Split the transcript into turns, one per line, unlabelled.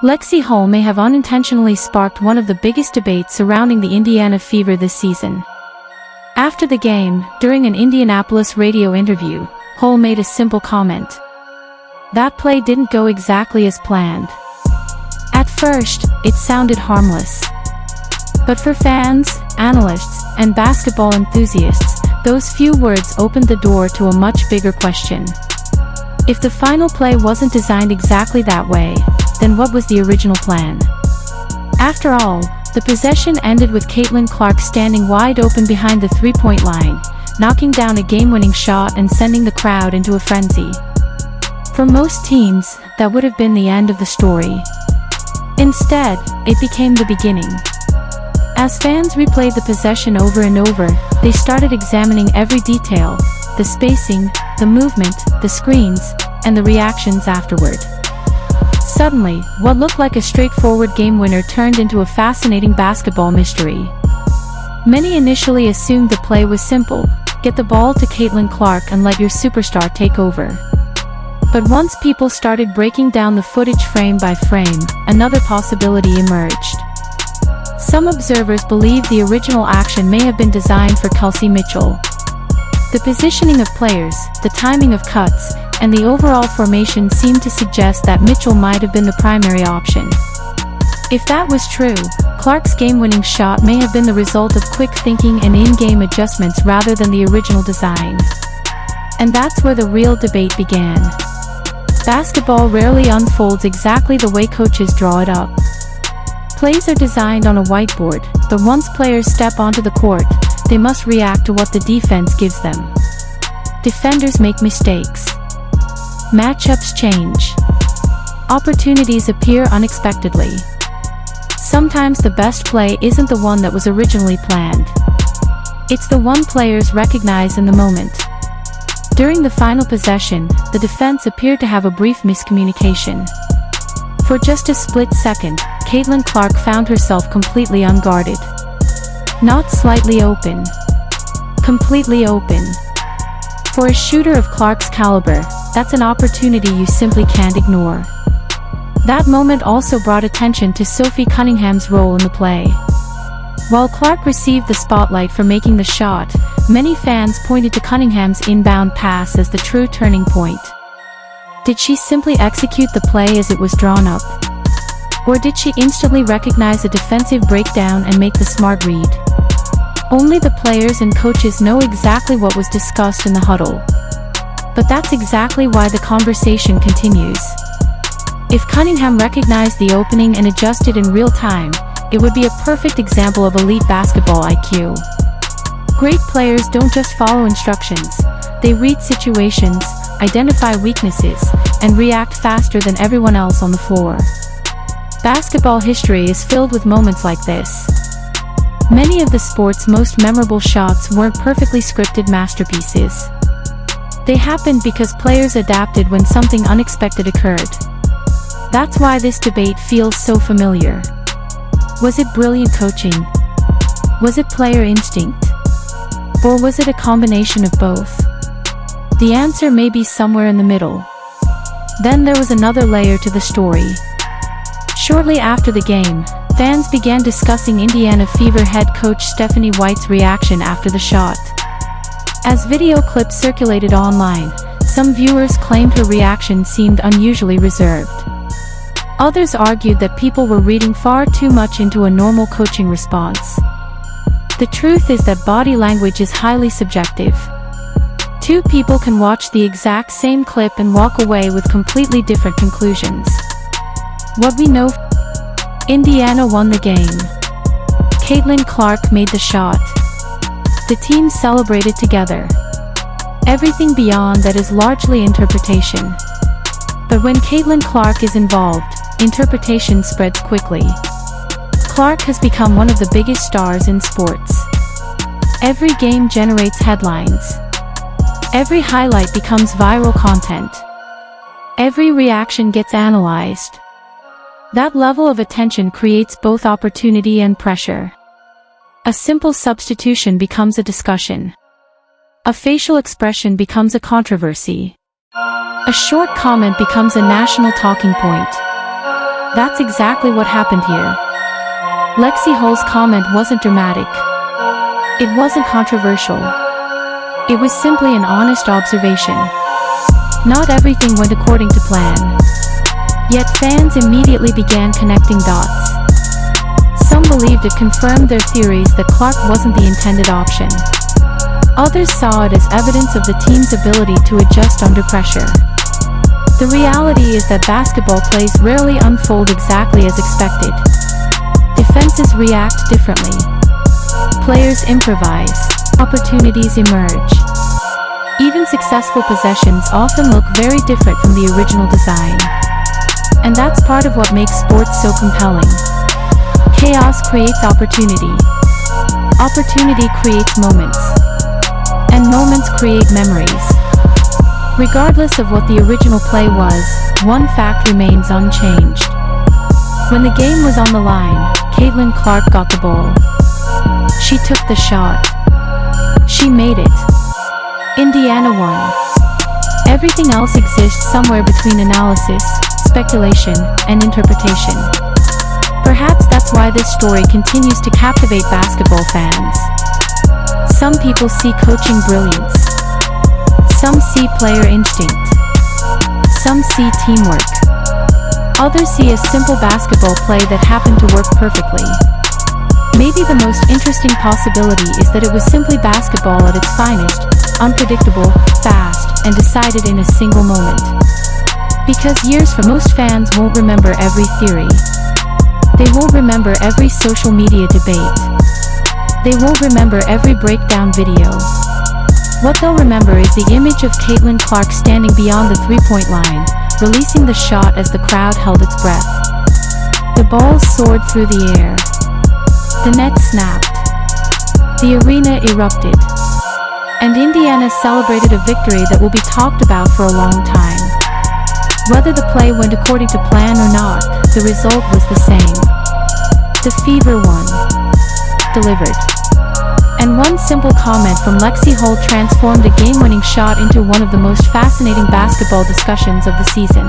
Lexie Hull may have unintentionally sparked one of the biggest debates surrounding the Indiana Fever this season. After the game, during an Indianapolis radio interview, Hull made a simple comment. That play didn't go exactly as planned. At first, it sounded harmless. But for fans, analysts, and basketball enthusiasts, those few words opened the door to a much bigger question. If the final play wasn't designed exactly that way, then what was the original plan? After all, the possession ended with Caitlin Clark standing wide open behind the three-point line, knocking down a game-winning shot and sending the crowd into a frenzy. For most teams, that would have been the end of the story. Instead, it became the beginning. As fans replayed the possession over and over, they started examining every detail, the spacing, the movement, the screens, and the reactions afterward. Suddenly, what looked like a straightforward game winner turned into a fascinating basketball mystery. Many initially assumed the play was simple: get the ball to Caitlin Clark and let your superstar take over. But once people started breaking down the footage frame by frame, another possibility emerged. Some observers believe the original action may have been designed for Kelsey Mitchell. The positioning of players, the timing of cuts, and the overall formation seemed to suggest that Mitchell might have been the primary option. If that was true, Clark's game-winning shot may have been the result of quick thinking and in-game adjustments rather than the original design. And that's where the real debate began. Basketball rarely unfolds exactly the way coaches draw it up. Plays are designed on a whiteboard, but once players step onto the court, they must react to what the defense gives them. Defenders make mistakes. Matchups change. Opportunities appear unexpectedly. Sometimes the best play isn't the one that was originally planned. It's the one players recognize in the moment. During the final possession, the defense appeared to have a brief miscommunication. For just a split second, Caitlin Clark found herself completely unguarded. Not slightly open. Completely open. For a shooter of Clark's caliber, that's an opportunity you simply can't ignore. That moment also brought attention to Sophie Cunningham's role in the play. While Clark received the spotlight for making the shot, many fans pointed to Cunningham's inbound pass as the true turning point. Did she simply execute the play as it was drawn up? Or did she instantly recognize a defensive breakdown and make the smart read? Only the players and coaches know exactly what was discussed in the huddle. But that's exactly why the conversation continues. If Cunningham recognized the opening and adjusted in real time, it would be a perfect example of elite basketball IQ. Great players don't just follow instructions, they read situations, identify weaknesses, and react faster than everyone else on the floor. Basketball history is filled with moments like this. Many of the sport's most memorable shots weren't perfectly scripted masterpieces. They happened because players adapted when something unexpected occurred. That's why this debate feels so familiar. Was it brilliant coaching? Was it player instinct? Or was it a combination of both? The answer may be somewhere in the middle. Then there was another layer to the story. Shortly after the game, fans began discussing Indiana Fever head coach STEPHINE White's reaction after the shot. As video clips circulated online, some viewers claimed her reaction seemed unusually reserved. Others argued that people were reading far too much into a normal coaching response. The truth is that body language is highly subjective. Two people can watch the exact same clip and walk away with completely different conclusions. What we know: Indiana won the game. Caitlin Clark made the shot. The team celebrated together. Everything beyond that is largely interpretation. But when Caitlin Clark is involved, interpretation spreads quickly. Clark has become one of the biggest stars in sports. Every game generates headlines. Every highlight becomes viral content. Every reaction gets analyzed. That level of attention creates both opportunity and pressure. A simple substitution becomes a discussion. A facial expression becomes a controversy. A short comment becomes a national talking point. That's exactly what happened here. Lexi Hull's comment wasn't dramatic. It wasn't controversial. It was simply an honest observation. Not everything went according to plan. Yet fans immediately began connecting dots. Some believed it confirmed their theories that Clark wasn't the intended option. Others saw it as evidence of the team's ability to adjust under pressure. The reality is that basketball plays rarely unfold exactly as expected. Defenses react differently. Players improvise. Opportunities emerge. Even successful possessions often look very different from the original design. And that's part of what makes sports so compelling. Chaos creates opportunity. Opportunity creates moments. And moments create memories. Regardless of what the original play was, one fact remains unchanged. When the game was on the line, Caitlin Clark got the ball. She took the shot. She made it. Indiana won. Everything else exists somewhere between analysis, speculation, and interpretation. Perhaps that's why this story continues to captivate basketball fans. Some people see coaching brilliance. Some see player instinct. Some see teamwork. Others see a simple basketball play that happened to work perfectly. Maybe the most interesting possibility is that it was simply basketball at its finest, unpredictable, fast, and decided in a single moment. Because years for most fans won't remember every theory. They won't remember every social media debate. They won't remember every breakdown video. What they'll remember is the image of Caitlin Clark standing beyond the three-point line, releasing the shot as the crowd held its breath. The ball soared through the air. The net snapped. The arena erupted. And Indiana celebrated a victory that will be talked about for a long time. Whether the play went according to plan or not, the result was the same. The Fever won. Delivered. And one simple comment from Lexi Hull transformed a game-winning shot into one of the most fascinating basketball discussions of the season.